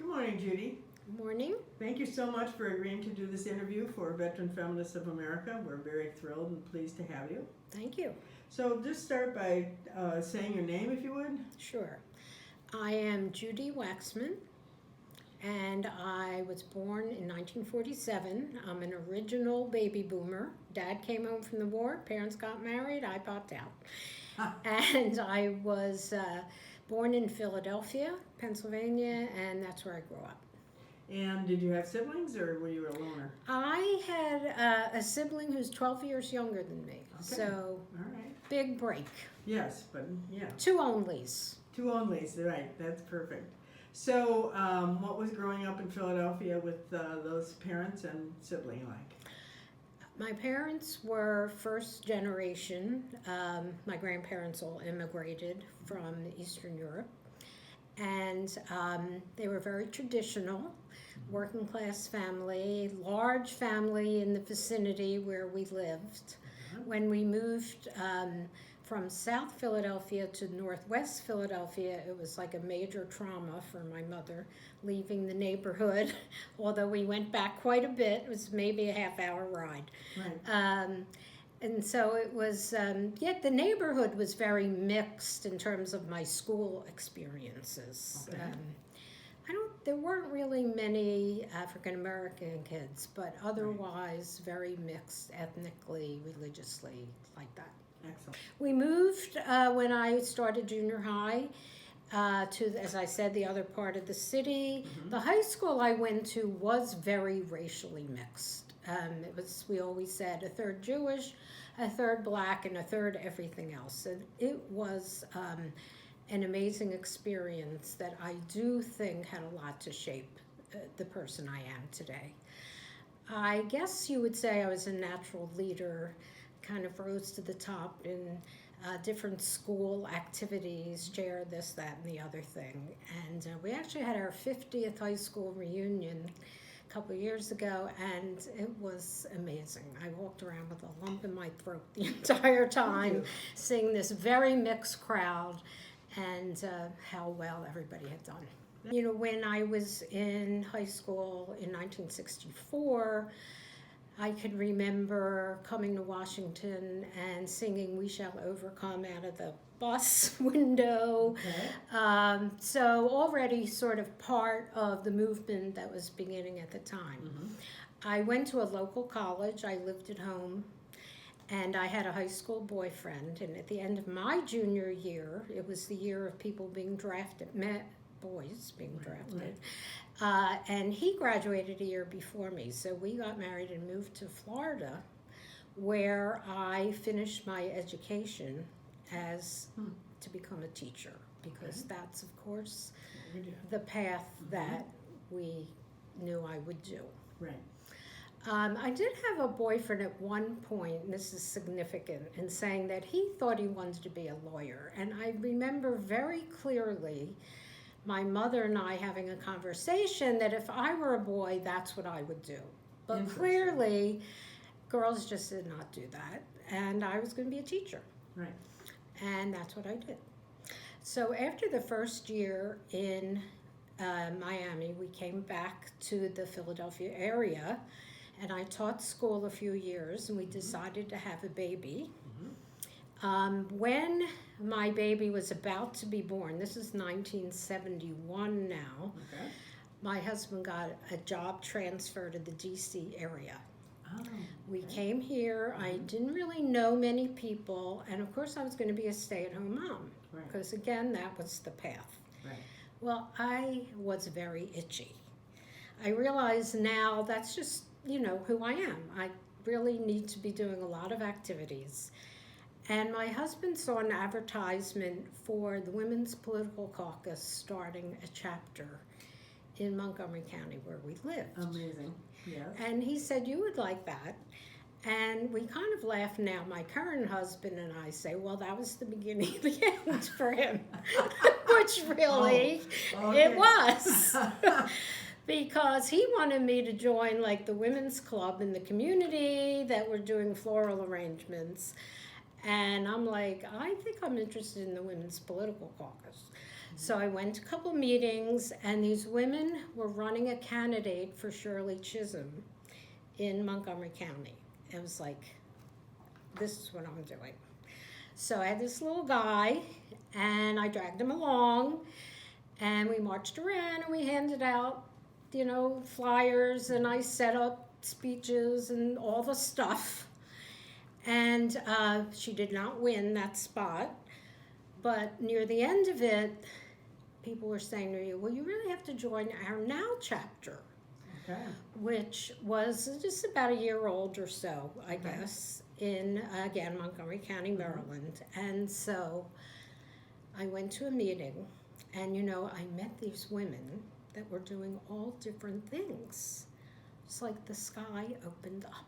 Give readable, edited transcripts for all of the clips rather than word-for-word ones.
Good morning, Judy. Good morning. Thank you so much for agreeing to do this interview for Veteran Feminists of America. We're very thrilled and pleased to have you. Thank you. So just start by saying your name, if you would. Sure. I am Judy Waxman, and I was born in 1947. I'm an original baby boomer. Dad came home from the war, parents got married, I popped out. And I was born in Philadelphia, Pennsylvania, and that's where I grew up. And did you have siblings or were you a loner? I had a sibling who's 12 years younger than me, so All right. big break. Yes, but yeah. Two onlys. Two onlys, right, that's perfect. So what was growing up in Philadelphia with those parents and sibling like? My parents were first generation. My grandparents all immigrated from Eastern Europe. And they were very traditional, working class family, large family in the vicinity where we lived. When we moved from South Philadelphia to Northwest Philadelphia, it was like a major trauma for my mother, leaving the neighborhood, although we went back quite a bit. It was maybe a half-hour ride. Right. And so it was, yet the neighborhood was very mixed in terms of my school experiences. Okay. There weren't really many African-American kids, but otherwise very mixed ethnically, religiously, like that. Excellent. We moved when I started junior high to, as I said, the other part of the city. Mm-hmm. The high school I went to was very racially mixed. It was, we always said, a third Jewish, a third black, and a third everything else. And it was an amazing experience that I do think had a lot to shape the person I am today. I guess you would say I was a natural leader, kind of rose to the top in different school activities, chair this, that, and the other thing. And we actually had our 50th high school reunion a couple of years ago, and it was amazing. I walked around with a lump in my throat the entire time, seeing this very mixed crowd and how well everybody had done. You know, when I was in high school in 1964, I could remember coming to Washington and singing "We Shall Overcome" out of the bus window. Okay. So already sort of part of the movement that was beginning at the time. Mm-hmm. I went to a local college. I lived at home. And I had a high school boyfriend. And at the end of my junior year, it was the year of people being drafted, boys being drafted. Right. And he graduated a year before me. So we got married and moved to Florida, where I finished my education as to become a teacher, because that's, of course, the path that we knew I would do. Right. I did have a boyfriend at one point, and this is significant, in saying that he thought he wanted to be a lawyer. And I remember very clearly my mother and I having a conversation that if I were a boy, that's what I would do. But clearly, girls just did not do that. And I was going to be a teacher. Right. And that's what I did. So after the first year in Miami, we came back to the Philadelphia area, and I taught school a few years, and we decided to have a baby. When my baby was about to be born, this is 1971 now, Okay. my husband got a job transfer to the D.C. area. Oh, We came here. I didn't really know many people, and of course I was going to be a stay-at-home mom, Right. because again, that was the path. Right. Well, I was very itchy. I realize now that's just, you know, who I am. I really need to be doing a lot of activities. And my husband saw an advertisement for the Women's Political Caucus starting a chapter in Montgomery County where we lived. Amazing. Yes. And he said, you would like that. And we kind of laugh now. My current husband and I say, well, that was the beginning of the end for him, which really it was. Because he wanted me to join like the women's club in the community that were doing floral arrangements. And I'm like, I think I'm interested in the Women's Political Caucus. So I went to a couple meetings, and these women were running a candidate for Shirley Chisholm in Montgomery County. It was like, this is what I'm doing. So I had this little guy, and I dragged him along, and we marched around, and we handed out, flyers, and I set up speeches and all the stuff. And she did not win that spot. But near the end of it, people were saying to me, well, you really have to join our Now chapter, Okay. which was just about a year old or so, I guess, in, again, Montgomery County, Maryland. And so I went to a meeting, and, I met these women that were doing all different things. It's like the sky opened up.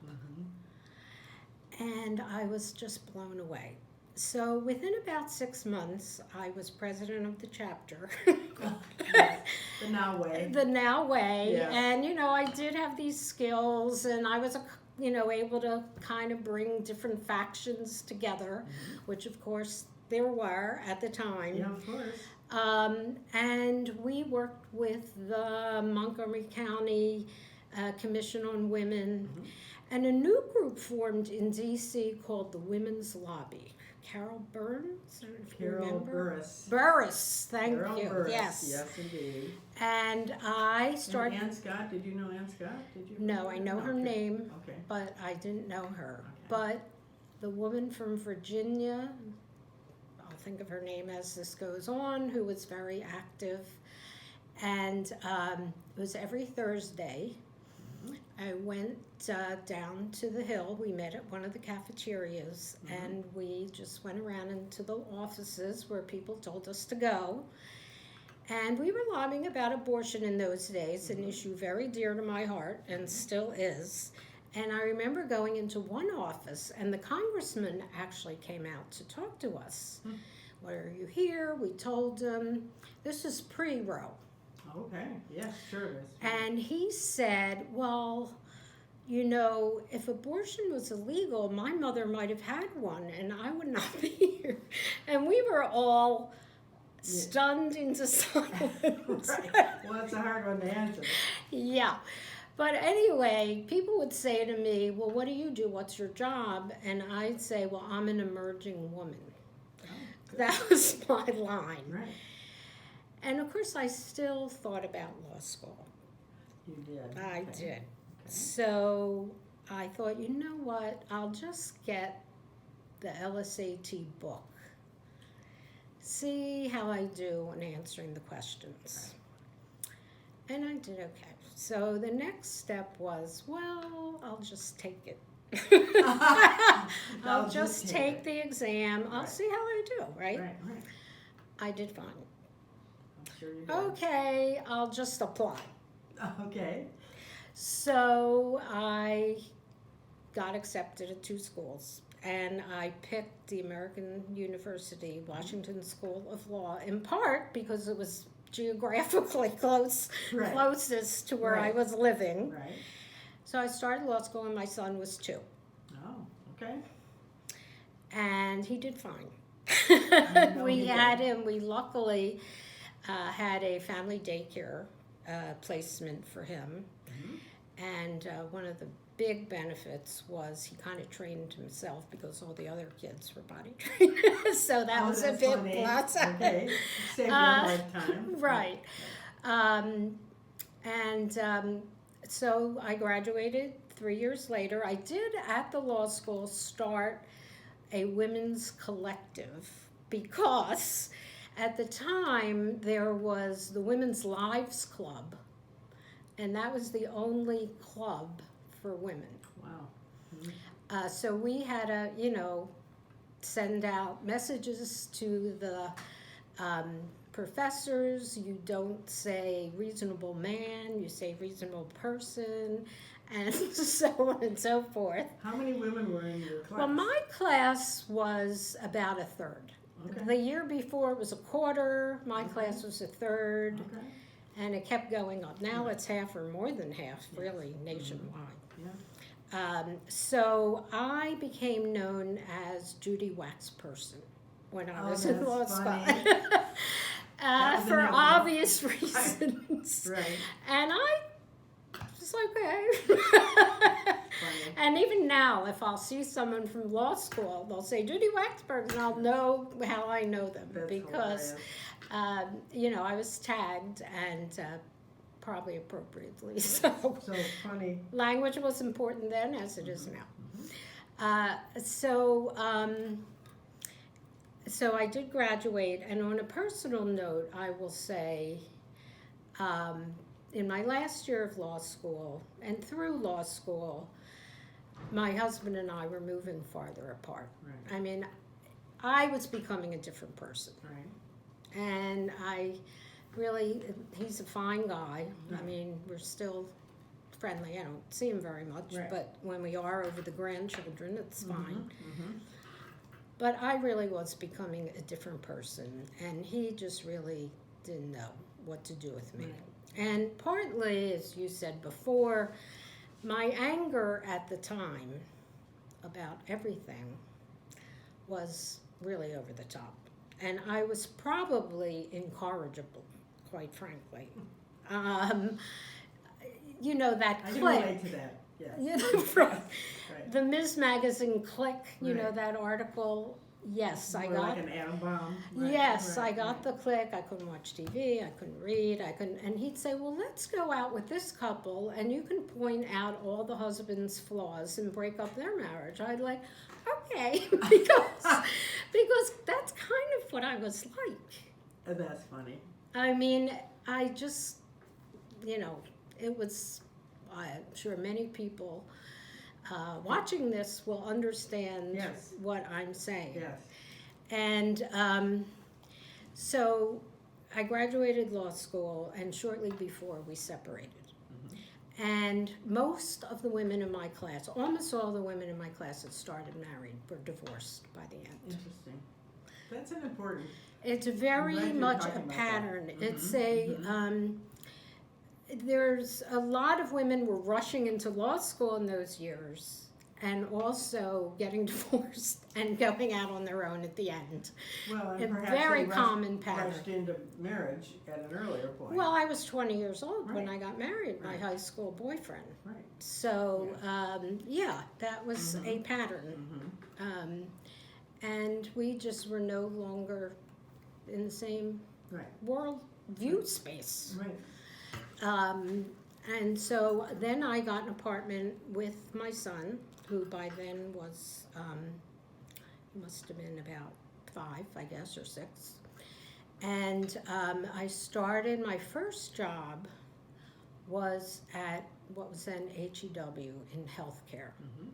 And I was just blown away. So within about 6 months, I was president of the chapter. The Now Way. The Now Way. Yes. And, I did have these skills, and I was, able to kind of bring different factions together, which, of course, there were at the time. Yeah, of course. And we worked with the Montgomery County Commission on Women, and a new group formed in D.C. called the Women's Lobby. Carol Burns, I don't know if you remember. Burris. Thank Carol you. Burris. Yes. Yes, indeed. And I started. And Ann Scott, did you know Ann Scott? Did you? No, I know her name, Okay. but I didn't know her. Okay. But the woman from Virginia, I'll think of her name as this goes on, who was very active. And it was every Thursday. I went down to the Hill. We met at one of the cafeterias, and we just went around into the offices where people told us to go. And we were lobbying about abortion in those days, an issue very dear to my heart and still is. And I remember going into one office, and the congressman actually came out to talk to us. Why are you here? We told him, this is pre-Roe. Okay, yes, sure it is. And he said, well, if abortion was illegal, my mother might have had one, and I would not be here. And we were all stunned into silence. Right. Well, it's a hard one to answer. Yeah. But anyway, people would say to me, well, what do you do? What's your job? And I'd say, well, I'm an emerging woman. Oh, good. That was my line. Right. And of course, I still thought about law school. You did. I Okay. did. Okay. So I thought, you know what? I'll just get the LSAT book. See how I do in answering the questions. And I did okay. So the next step was, well, I'll just take it. I'll just take the exam. I'll see how I do, right? Right. I did fine. I'm sure you did. Okay, I'll just apply. Okay. So I got accepted at 2 schools, and I picked the American University Washington School of Law in part because it was geographically closest to where I was living. Right. So I started law school, and my son was 2. Oh, okay. And he did fine. We had him. We luckily had a family daycare placement for him. And one of the big benefits was he kind of trained himself because all the other kids were potty trained. So that was a big plus. Okay. Saved your lifetime. Right. So I graduated 3 years later. I did at the law school start a women's collective because at the time there was the Women's Lives Club, and that was the only club for women. Wow. So we had to, send out messages to the professors. You don't say reasonable man, you say reasonable person, and so on and so forth. How many women were in your class? Well, my class was about a third. Okay. The year before it was a quarter, my class was a third, Okay. and it kept going up. Now it's half or more than half, really, nationwide. Yeah. So I became known as Judy Waxman when I was in law school. That was for enough. obvious reasons. Right. And I was okay. Funny. And even now, if I'll see someone from law school, they'll say Judy Waxman, and I'll know how I know them That's because, hilarious. I was tagged and probably appropriately. So So funny. language was important then, as it is now. Mm-hmm. So I did graduate, and on a personal note, I will say, in my last year of law school and through law school, my husband and I were moving farther apart. Right. I mean, I was becoming a different person, Right. and he's a fine guy. Right. I mean, we're still friendly. I don't see him very much, Right. but when we are over the grandchildren, it's fine. Mm-hmm. But I really was becoming a different person, and he just really didn't know what to do with me. Right. And partly, as you said before, my anger at the time about everything was really over the top. And I was probably incorrigible, quite frankly. That I can click. relate to that. Yes. Right. Right. The Ms. Magazine click, Right. that article, yes, I More got. like an atom bomb. Right. Yes, Right. I got the click. I couldn't watch TV. I couldn't read. And he'd say, "Well, let's go out with this couple, and you can point out all the husband's flaws and break up their marriage." I'd like, okay, because that's kind of what I was like. That's funny. I mean, I just, it was. I'm sure many people watching this will understand Yes. what I'm saying. Yes. And so I graduated law school, and shortly before we separated. Mm-hmm. And most of the women in my class, almost all the women in my class that started married, were divorced by the end. Interesting. That's an important. It's I'm very glad you're much talking a about that. pattern. Mhm, It's mhm. there's a lot of women were rushing into law school in those years and also getting divorced and going out on their own at the end. Well, and A perhaps very they common pattern. rushed into marriage at an earlier point. Well, I was 20 years old when Right. I got married, my Right. high school boyfriend. Right. So, that was Mhm. a pattern. Mm-hmm. And we just were no longer in the same Right. world view space. Right. And so then I got an apartment with my son, who by then was, he must have been about 5, I guess, or 6. And I started, my first job was at what was then HEW in healthcare. Mm-hmm.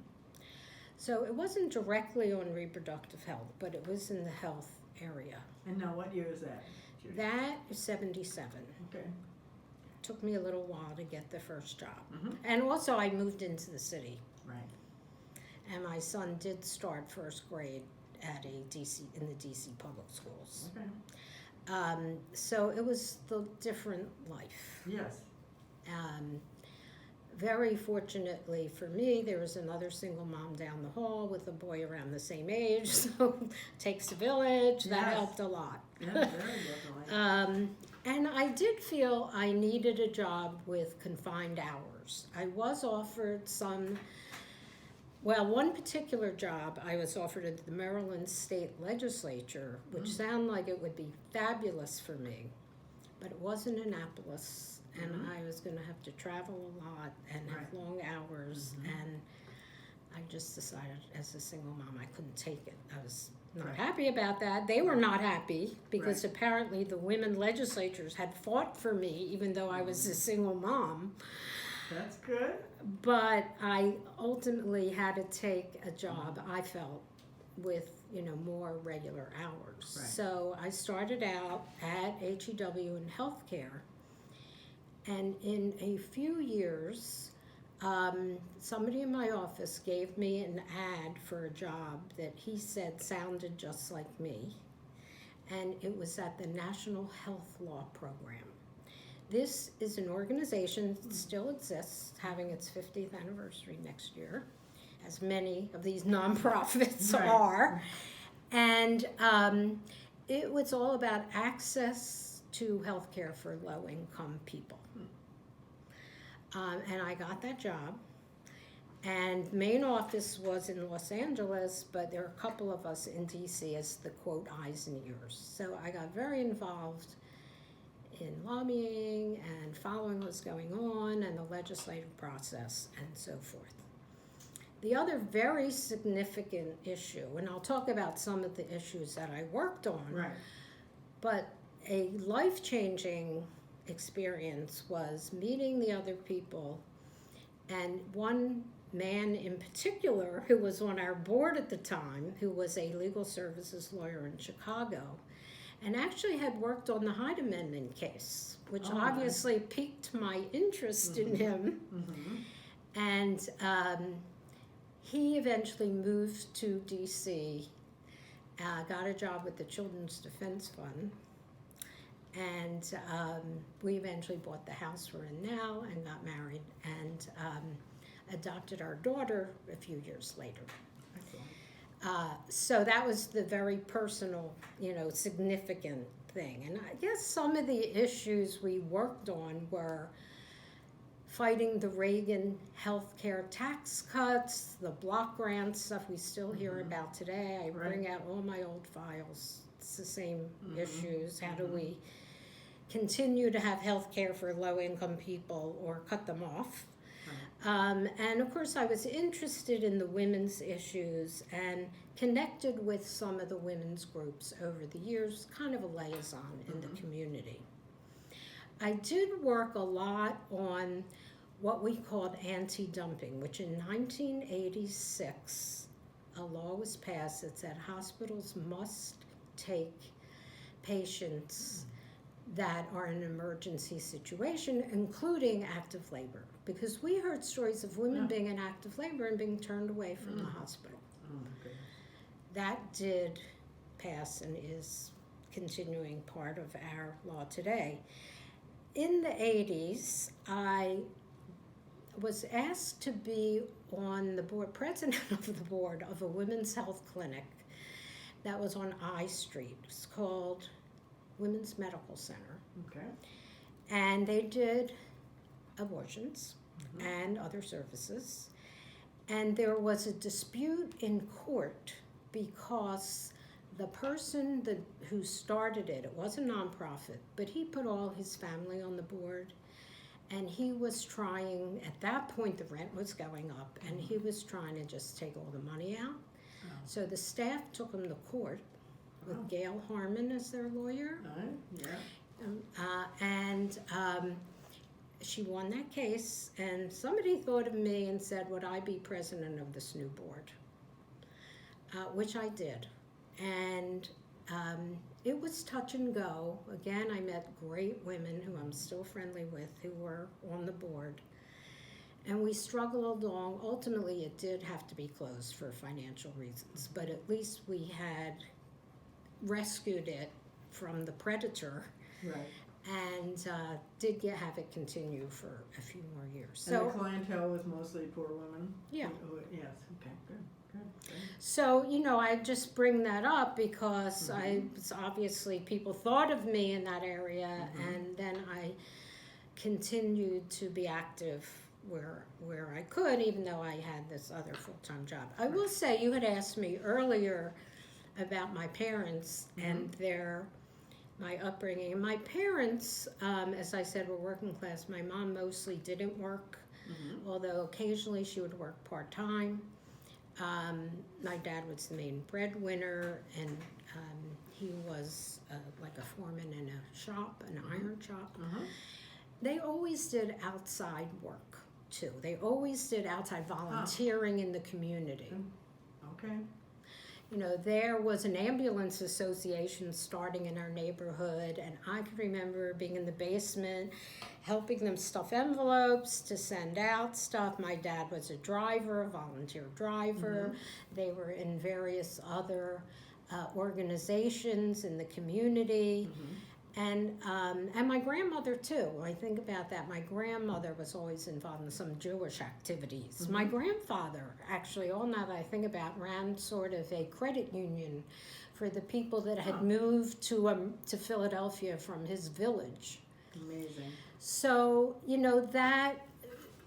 So it wasn't directly on reproductive health, but it was in the health area. And now, what year is that, Judy? That is 77. Okay. Took me a little while to get the first job. Mm-hmm. And also I moved into the city. Right. And my son did start first grade at in the DC public schools. Okay. So it was the different life. Yes. Very fortunately for me, there was another single mom down the hall with a boy around the same age, so takes a village. That Yes. helped a lot. Yeah, very definitely. And I did feel I needed a job with confined hours. I was offered one particular job I was offered at the Maryland State Legislature, which sounded like it would be fabulous for me, but it was in Annapolis, and I was going to have to travel a lot and have Right. long hours, and I just decided as a single mom I couldn't take it. I was not Right. happy about that. They were not happy because Right. apparently the women legislatures had fought for me even though I was a single mom. That's good. But I ultimately had to take a job, I felt, with more regular hours. Right. So I started out at HEW in healthcare, and in a few years, somebody in my office gave me an ad for a job that he said sounded just like me, and it was at the National Health Law Program. This is an organization that still exists, having its 50th anniversary next year, as many of these nonprofits Right. are. And it was all about access to healthcare for low-income people. And I got that job. And main office was in Los Angeles, but there are a couple of us in DC as the, quote, eyes and ears. So I got very involved in lobbying and following what's going on and the legislative process and so forth. The other very significant issue, and I'll talk about some of the issues that I worked on, Right. but a life-changing experience was meeting the other people, and one man in particular who was on our board at the time, who was a legal services lawyer in Chicago, and actually had worked on the Hyde Amendment case, which obviously piqued my interest in him. And he eventually moved to DC, got a job with the Children's Defense Fund, and we eventually bought the house we're in now and got married and adopted our daughter a few years later. So that was the very personal, significant thing. And I guess some of the issues we worked on were fighting the Reagan healthcare tax cuts, the block grant stuff we still hear about today. I bring out all my old files. It's the same issues. How do we continue to have healthcare for low-income people or cut them off? And of course I was interested in the women's issues and connected with some of the women's groups over the years, kind of a liaison in the community. I did work a lot on what we called anti-dumping, which in 1986, a law was passed that said hospitals must take patients that are in an emergency situation, including active labor. Because we heard stories of women being in active labor and being turned away from the hospital. That did pass and is continuing part of our law today. In the 80s, I was asked to be on the board, president of the board of a women's health clinic that was on I Street. It's called Women's Medical Center. Okay. And they did abortions and other services. And there was a dispute in court because the person who started it was a nonprofit, but he put all his family on the board, and he was trying, at that point the rent was going up, and he was trying to just take all the money out. So the staff took him to court with Gail Harmon as their lawyer. And she won that case, and somebody thought of me and said, would I be president of this new board? Which I did. And it was touch and go. Again, I met great women who I'm still friendly with who were on the board. And we struggled along. Ultimately, it did have to be closed for financial reasons, but at least we had rescued it from the predator. And did have it continue for a few more years. And the clientele was mostly poor women? Yeah. Yes, okay, good. So, I just bring that up because obviously people thought of me in that area, and then I continued to be active where I could, even though I had this other full-time job. I will say, you had asked me earlier about my parents and my upbringing. And my parents, as I said, were working class. My mom mostly didn't work, although occasionally she would work part-time. My dad was the main breadwinner, and he was like a foreman in a shop, an iron shop. They always did outside work, too. They always did outside volunteering in the community. Okay. There was an ambulance association starting in our neighborhood, and I can remember being in the basement, helping them stuff envelopes to send out stuff. My dad was a driver, a volunteer driver. They were in various other organizations in the community. And my grandmother, too. I think about that. My grandmother was always involved in some Jewish activities. My grandfather, actually, all now that I think about, ran sort of a credit union for the people that had moved to Philadelphia from his village. Amazing. So, that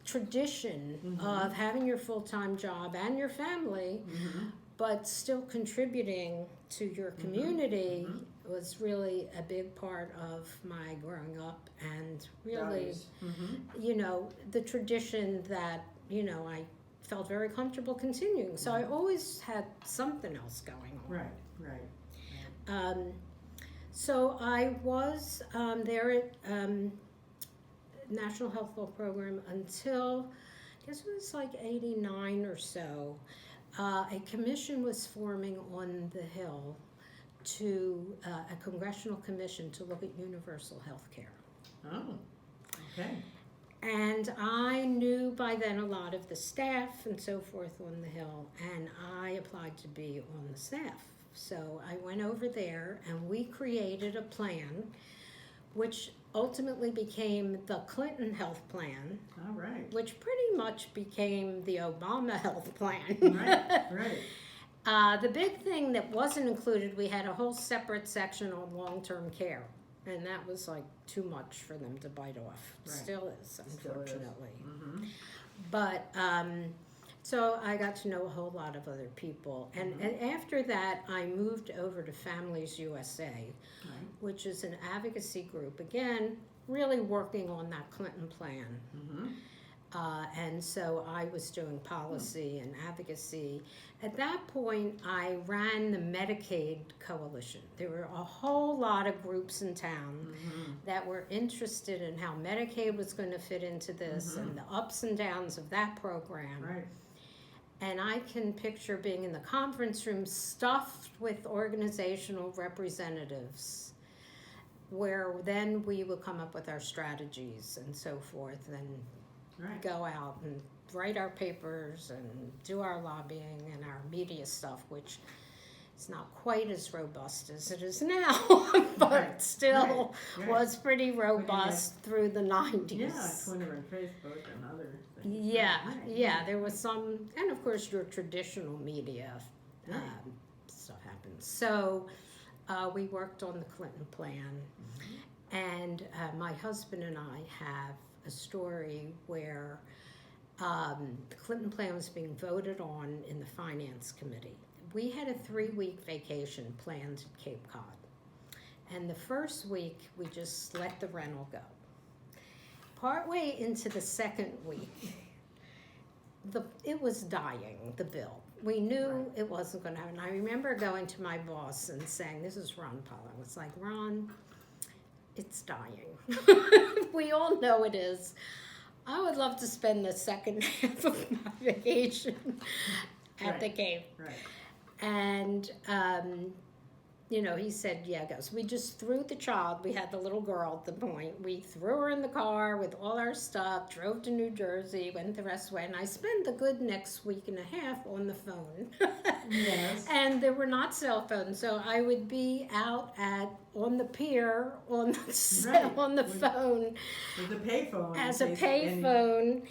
tradition of having your full-time job and your family, but still contributing to your community was really a big part of my growing up, and really, the tradition that, I felt very comfortable continuing. So I always had something else going on. Right. So I was there at National Health Law Program until, I guess it was like 89 or so. A commission was forming on the Hill a congressional commission to look at universal health care. Oh, okay. And I knew by then a lot of the staff and so forth on the Hill, and I applied to be on the staff. So I went over there, and we created a plan, which ultimately became the Clinton health plan, All right. which pretty much became the Obama health plan. Right. The big thing that wasn't included, we had a whole separate section on long-term care, and that was like too much for them to bite off. Right. Still is, unfortunately. Mm-hmm. But so I got to know a whole lot of other people, and after that I moved over to Families USA, which is an advocacy group, again really working on that Clinton plan. And so I was doing policy and advocacy. At that point, I ran the Medicaid Coalition. There were a whole lot of groups in town that were interested in how Medicaid was going to fit into this and the ups and downs of that program. Right. And I can picture being in the conference room stuffed with organizational representatives, where then we would come up with our strategies and so forth, and go out and write our papers and do our lobbying and our media stuff, which is not quite as robust as it is now, but still was pretty robust through the 90s. Yeah, Twitter and Facebook and other things. Yeah, there was some, and of course your traditional media stuff happens. So we worked on the Clinton plan, and my husband and I have a story where the Clinton plan was being voted on in the Finance Committee. We had a 3-week vacation planned at Cape Cod. And the first week, we just let the rental go. Partway into the second week, it was dying, the bill. We knew it wasn't going to happen. I remember going to my boss and saying, this is Ron Paul. I was like, Ron, it's dying. We all know it is. I would love to spend the second half of my vacation at the Cape. Right. And, he said, yeah, goes. We just threw the child. We had the little girl at the point. We threw her in the car with all our stuff, drove to New Jersey, went the rest of the way. And I spent the good next week and a half on the phone. Yes. And there were not cell phones. So I would be out on the pier, on the phone. With a payphone. As a payphone.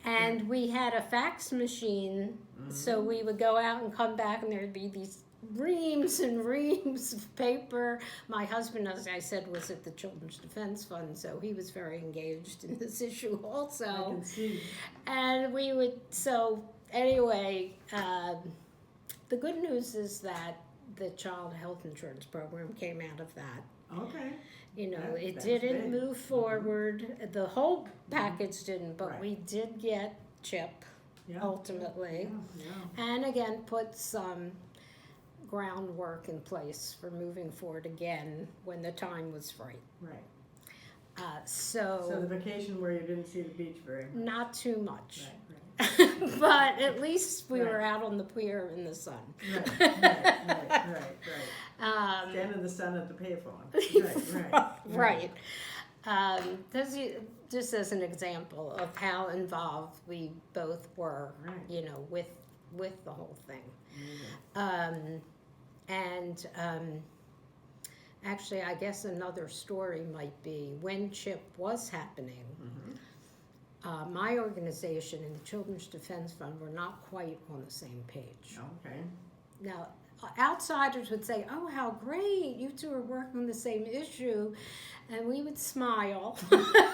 And we had a fax machine. So we would go out and come back, and there would be these reams and reams of paper. My husband, as I said, was at the Children's Defense Fund, so he was very engaged in this issue also. I can see. And we would, so anyway, the good news is that the Child Health Insurance Program came out of that. Okay. It didn't move forward. The whole package didn't, but we did get CHIP ultimately. Yeah. And again, put some groundwork in place for moving forward again when the time was right. Right. So the vacation where you didn't see the beach very much. Not too much. Right. But at least we were out on the pier in the sun. Right. Stand in the sun at the payphone. Right. Just as an example of how involved we both were, with the whole thing. Actually, I guess another story might be when CHIP was happening. My organization and the Children's Defense Fund were not quite on the same page. Okay. Now, outsiders would say, "Oh, how great! You two are working on the same issue," and we would smile.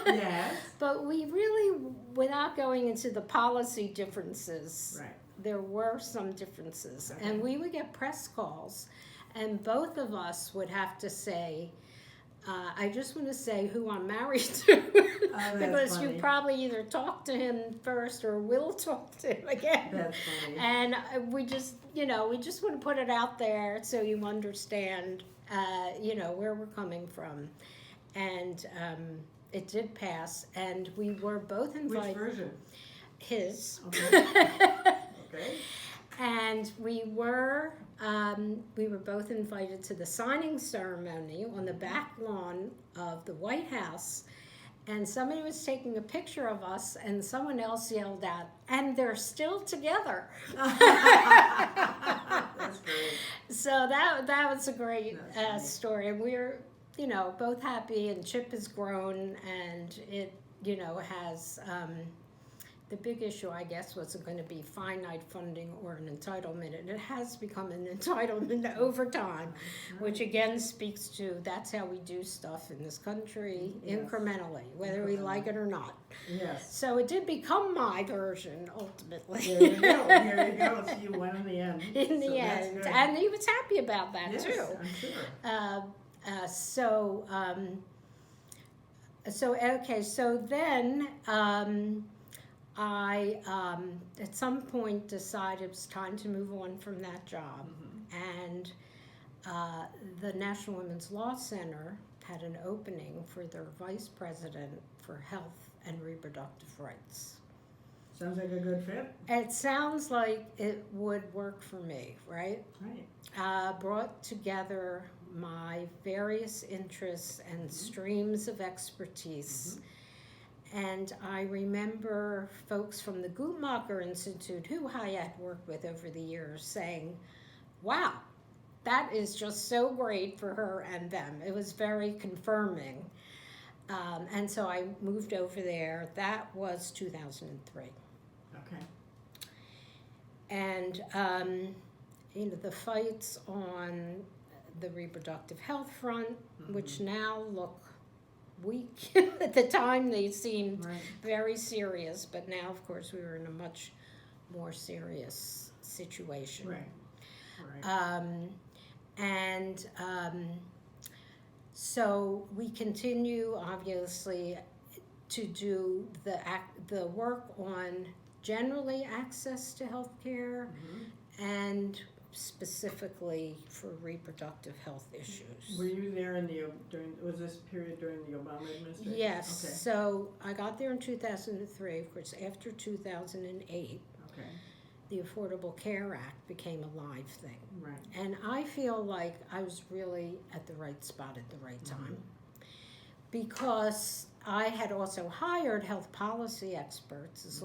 Yes. But we really, without going into the policy differences, Right. there were some differences, Okay. and we would get press calls, and both of us would have to say, I just want to say who I'm married to, that's because funny. you probably either talk to him first or will talk to him again. That's funny. And we just, we just want to put it out there so you understand, where we're coming from. And it did pass, and we were both Which invited. version? His. Okay. Okay. And we were both invited to the signing ceremony on the back lawn of the White House, and somebody was taking a picture of us, and someone else yelled out, "And they're still together." That's great. So that was a great That's funny. story, and we're both happy, and Chip has grown, and it has. The big issue, I guess, wasn't going to be finite funding or an entitlement, and it has become an entitlement over time, which again speaks to that's how we do stuff in this country, Yes. incrementally, whether we like it or not. Yes. So it did become my version, ultimately. There you go. There you go. So you won in the end. In the So that's end. good. And he was happy about that, Yes, too. I'm sure. So then I, at some point, decided it was time to move on from that job. And the National Women's Law Center had an opening for their vice president for health and reproductive rights. Sounds like a good fit. It sounds like it would work for me, right? Right. Brought together my various interests and streams of expertise. And I remember folks from the Guttmacher Institute, who I had worked with over the years, saying, "Wow, that is just so great for her and them." It was very confirming. And so I moved over there. That was 2003. Okay. And, the fights on the reproductive health front, which now look weak. At the time, they seemed Right. very serious, but now, of course, we were in a much more serious situation. Right. Right. So we continue, obviously, to do the work on generally access to health care and specifically for reproductive health issues. Were you there was this period during the Obama administration? Yes. Okay. So I got there in 2003. Of course, after 2008, Okay. the Affordable Care Act became a live thing. Right. And I feel like I was really at the right spot at the right time. Because I had also hired health policy experts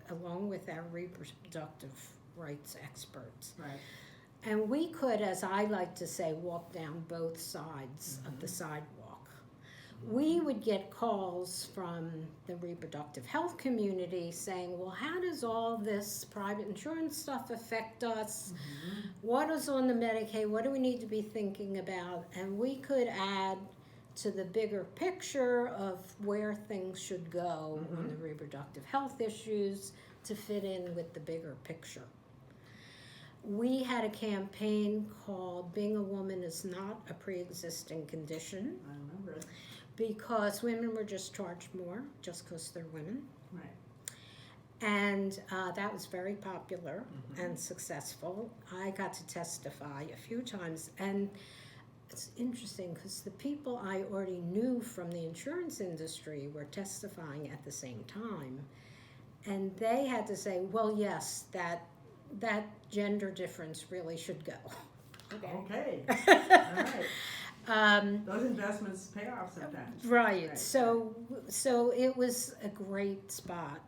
along with our reproductive rights experts. Right. And we could, as I like to say, walk down both sides of the sidewalk. We would get calls from the reproductive health community saying, "Well, how does all this private insurance stuff affect us? What is on the Medicaid? What do we need to be thinking about?" And we could add to the bigger picture of where things should go on the reproductive health issues to fit in with the bigger picture. We had a campaign called "Being a Woman is Not a Pre-Existing Condition," I remember it. because women were just charged more just because they're women. Right. And that was very popular and successful. I got to testify a few times, and it's interesting because the people I already knew from the insurance industry were testifying at the same time, and they had to say, "Well, yes, that gender difference really should go." Okay. All right. Those investments pay off sometimes. Right. So it was a great spot,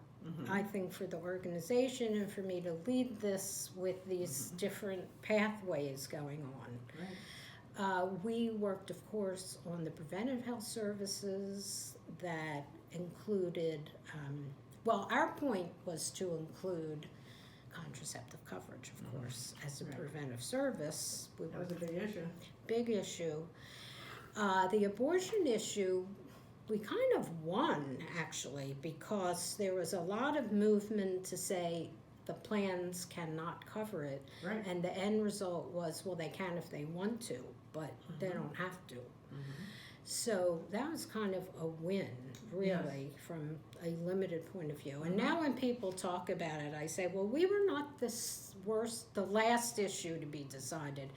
I think, for the organization and for me to lead this with these different pathways going on. Right. We worked, of course, on the preventive health services that included, our point was to include contraceptive coverage, of course, as a Right. preventive service. That was a big issue. Big issue. The abortion issue, we kind of won, actually, because there was a lot of movement to say the plans cannot cover it. Right. And the end result was, well, they can if they want to, but they don't have to. So that was kind of a win, really, from a limited point of view. And now when people talk about it, I say, well, we were not the last issue to be decided.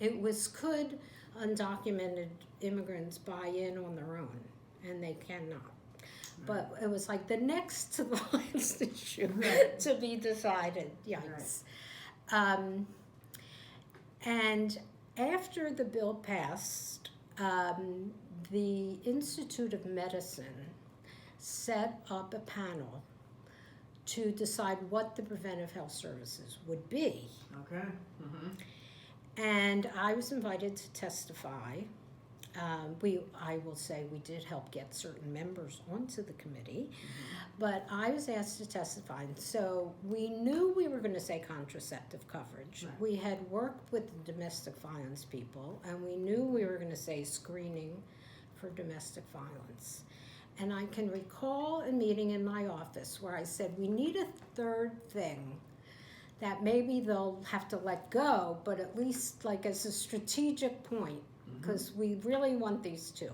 It was, could undocumented immigrants buy in on their own? And they cannot. But it was like the next to the last issue to be decided. Yikes. And after the bill passed, the Institute of Medicine set up a panel to decide what the preventive health services would be. Okay. And I was invited to testify. I will say we did help get certain members onto the committee, but I was asked to testify. And so we knew we were going to say contraceptive coverage. Right. We had worked with the domestic violence people, and we knew we were going to say screening for domestic violence. And I can recall a meeting in my office where I said, we need a third thing that maybe they'll have to let go, but at least like as a strategic point, because we really want these two.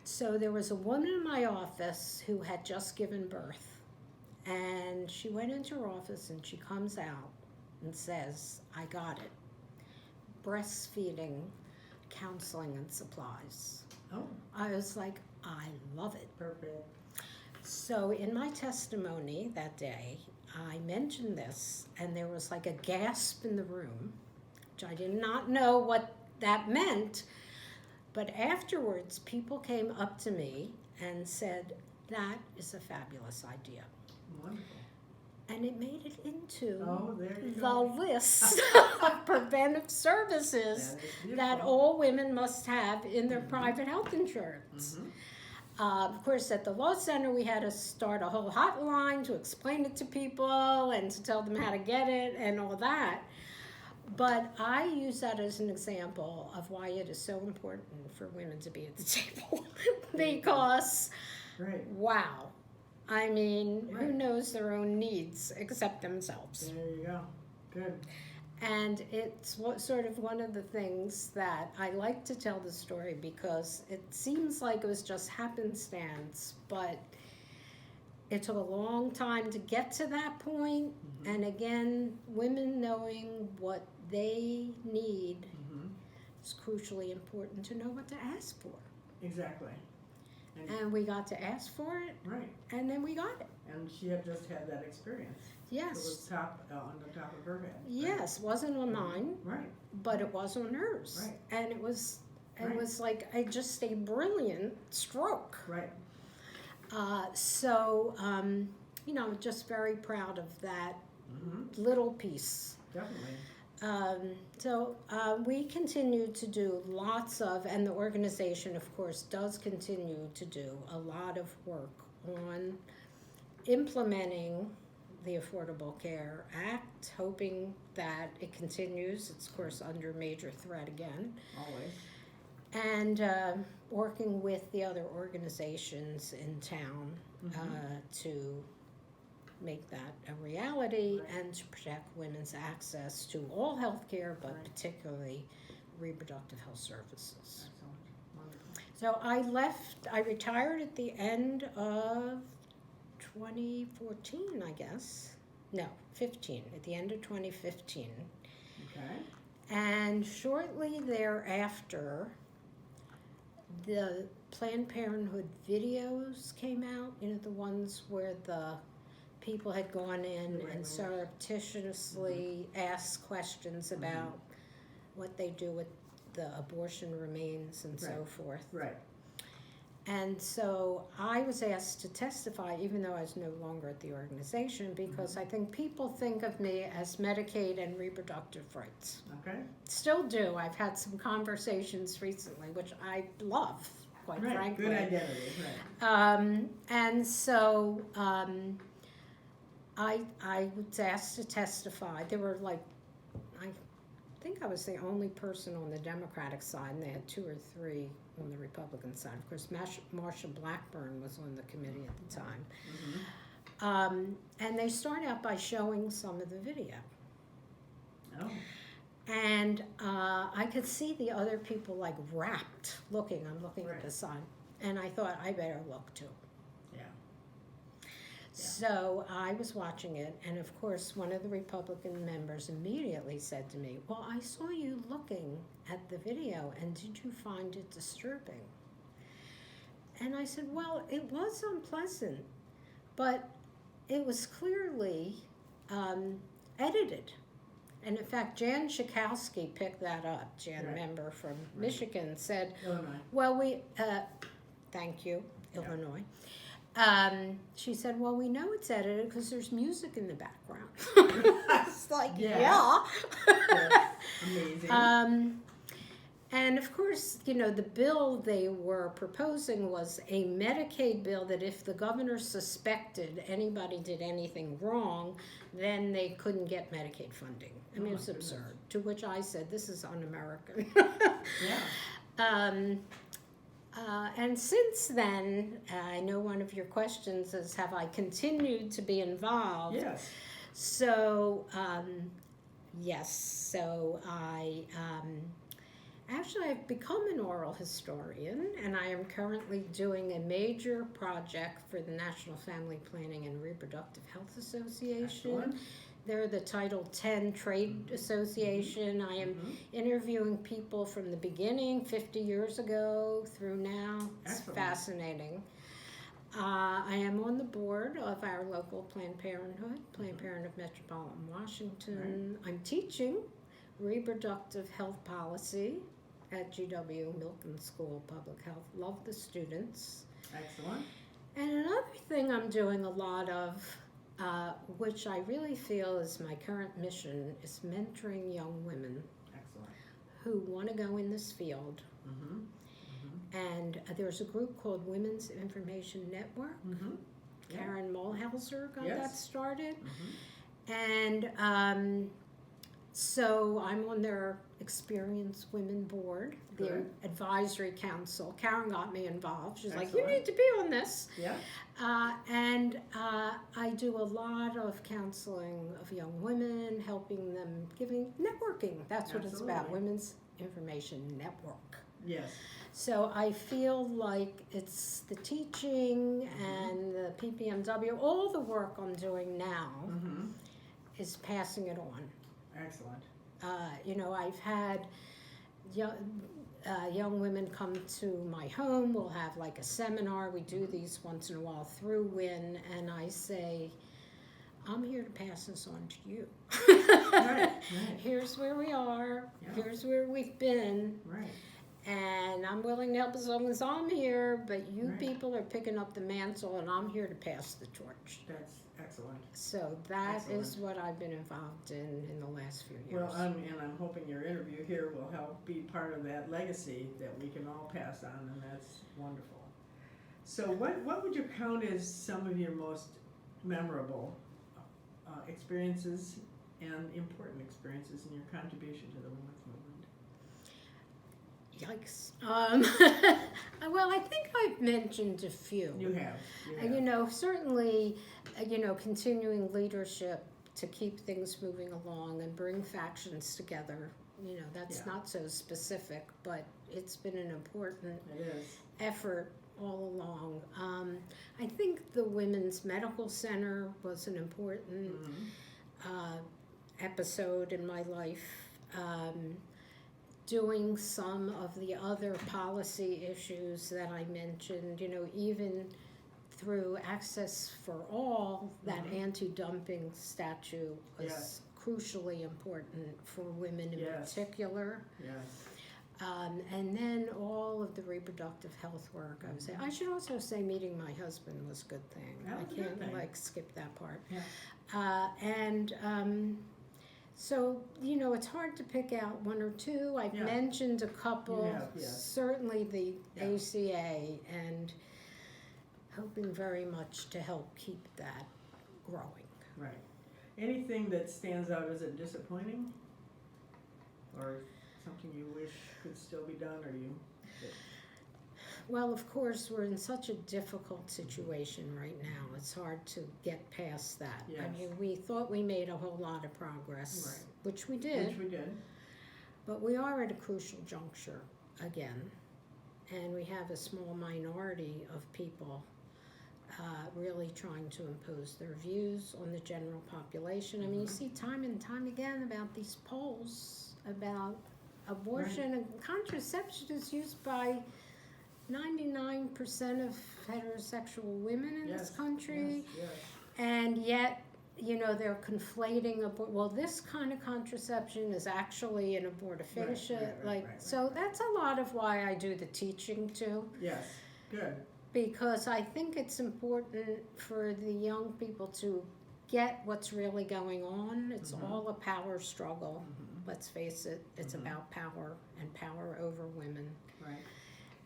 So there was a woman in my office who had just given birth, and she went into her office and she comes out and says, I got it. Breastfeeding, counseling, and supplies. Oh, I was like, I love it. perfect. So in my testimony that day, I mentioned this, and there was like a gasp in the room, which I did not know what that meant. But afterwards, people came up to me and said, that is a fabulous idea. Wonderful. And it made it into There you the go. list of preventive services That is beautiful. that all women must have in their private health insurance. Of course, at the Law Center, we had to start a whole hotline to explain it to people and to tell them how to get it and all that. But I use that as an example of why it is so important for women to be at the table. Because, Right. wow, I mean, who Right. knows their own needs except themselves? There you go. Good. And it's sort of one of the things that I like to tell the story, because it seems like it was just happenstance, but it took a long time to get to that point. And again, women knowing what they need is crucially important to know what to ask for. Exactly. And we got to ask for it, Right. and then we got it. And she had just had that experience. It Yes. was on the top of her head. Yes, wasn't on mine, Right. but it was on hers. Right. And it was Right. like just a brilliant stroke. Right. You know, just very proud of that Mm-hmm. little piece. Definitely. We continue to do lots of, and the organization, of course, does continue to do a lot of work on implementing the Affordable Care Act, hoping that it continues. It's, of course, under major threat again. Always. And working with the other organizations in town to make that a reality, Right. and to protect women's access to all health care, but Right. particularly reproductive health services. Excellent. Wonderful. So I retired at the end of 2014, I guess. No, 15, at the end of 2015. Okay. And shortly thereafter, the Planned Parenthood videos came out, you know, the ones where the people had gone in The right and wingers. surreptitiously asked questions about what they do with the abortion remains and so Right. forth. Right. And so I was asked to testify, even though I was no longer at the organization, because I think people think of me as Medicaid and reproductive rights. Okay. Still do. I've had some conversations recently, which I love, quite Right. frankly. Good identity. Right. And so I was asked to testify. There were like, I think I was the only person on the Democratic side, and they had 2 or 3 on the Republican side. Of course, Marsha Blackburn was on the committee at the time. And they start out by showing some of the video. Oh. And I could see the other people like rapt looking. I'm looking at the sign. And I thought, I better look too. Yeah. So I was watching it, and of course one of the Republican members immediately said to me, well, I saw you looking at the video, and did you find it disturbing? And I said, well, it was unpleasant, but it was clearly edited. And in fact, Jan Schakowsky picked that up. Jan, member from Michigan, said, Illinois. well, thank you, Illinois. She said, well, we know it's edited because there's music in the background. I was like, yeah. Amazing. And of course, you know, the bill they were proposing was a Medicaid bill that if the governor suspected anybody did anything wrong, then they couldn't get Medicaid funding. I mean, it's absurd. To which I said, this is un-American. And since then, I know one of your questions is, have I continued to be involved? Yes. So, yes. So actually, I've become an oral historian, and I am currently doing a major project for the National Family Planning and Reproductive Health Association. Excellent. They're the Title X trade association. I am interviewing people from the beginning, 50 years ago, through now. It's fascinating. I am on the board of our local Planned Parenthood, Planned Parenthood Metropolitan Washington. I'm teaching reproductive health policy at GW Milken School of Public Health. Love the students. Excellent. And another thing I'm doing a lot of, which I really feel is my current mission, is mentoring young women who want to go in this field. And there's a group called Women's Information Network. Karen Mulhauser got that started. And so I'm on their Experienced Women Board, the advisory council. Karen got me involved. She's like, you need to be on this. And I do a lot of counseling of young women, helping them, networking. That's what it's about, Women's Information Network. Yes. So I feel like it's the teaching and the PPMW, all the work I'm doing now is passing it on. Excellent. You know, I've had young women come to my home. We'll have like a seminar. We do these once in a while through WIN, and I say, I'm here to pass this on to you. Here's where we are. Here's where we've been. And I'm willing to help as long as I'm here, but you people are picking up the mantle, and I'm here to pass the torch. That's excellent. So that is what I've been involved in the last few years. Well, and I'm hoping your interview here will help be part of that legacy that we can all pass on, and that's wonderful. So what would you count as some of your most memorable experiences and important experiences in your contribution to the women's movement? Yikes. Well, I think I've mentioned a few. You have. You know, certainly, continuing leadership to keep things moving along and bring factions together. You know, that's not so specific, but it's been an important effort all along. I think the Women's Medical Center was an important episode in my life. Doing some of the other policy issues that I mentioned, even through Access for All, that anti-dumping statute was crucially important for women in particular. And then all of the reproductive health work, I would say. I should also say meeting my husband was a good thing. I can't skip that part. So, it's hard to pick out one or two. I've mentioned a couple, certainly the ACA, and hoping very much to help keep that growing. Right. Anything that stands out as it disappointing? Or something you wish could still be done, or you? Well, of course, we're in such a difficult situation right now. It's hard to get past that. Yes. I mean, we thought we made a whole lot of progress, Right. which we did, Which we did. but we are at a crucial juncture again, and we have a small minority of people really trying to impose their views on the general population. I mean, you see time and time again about these polls about abortion and contraception is used by 99% of heterosexual women in this country, Yes. and yet, they're conflating well, this kind of contraception is actually an abortifacient, Right. So that's a lot of why I do the teaching too, Yes, good. because I think it's important for the young people to get what's really going on. It's all a power struggle. Let's face it, it's about power and power over women. Right.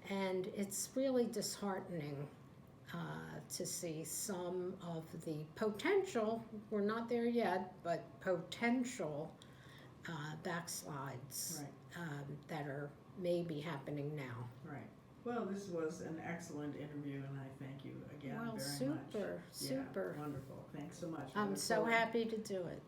And it's really disheartening to see some of the potential, we're not there yet, but potential backslides that are maybe happening now. Right. Well, this was an excellent interview, and I thank you again very much. Super. Yeah, wonderful. Thanks so much. I'm so happy to do it.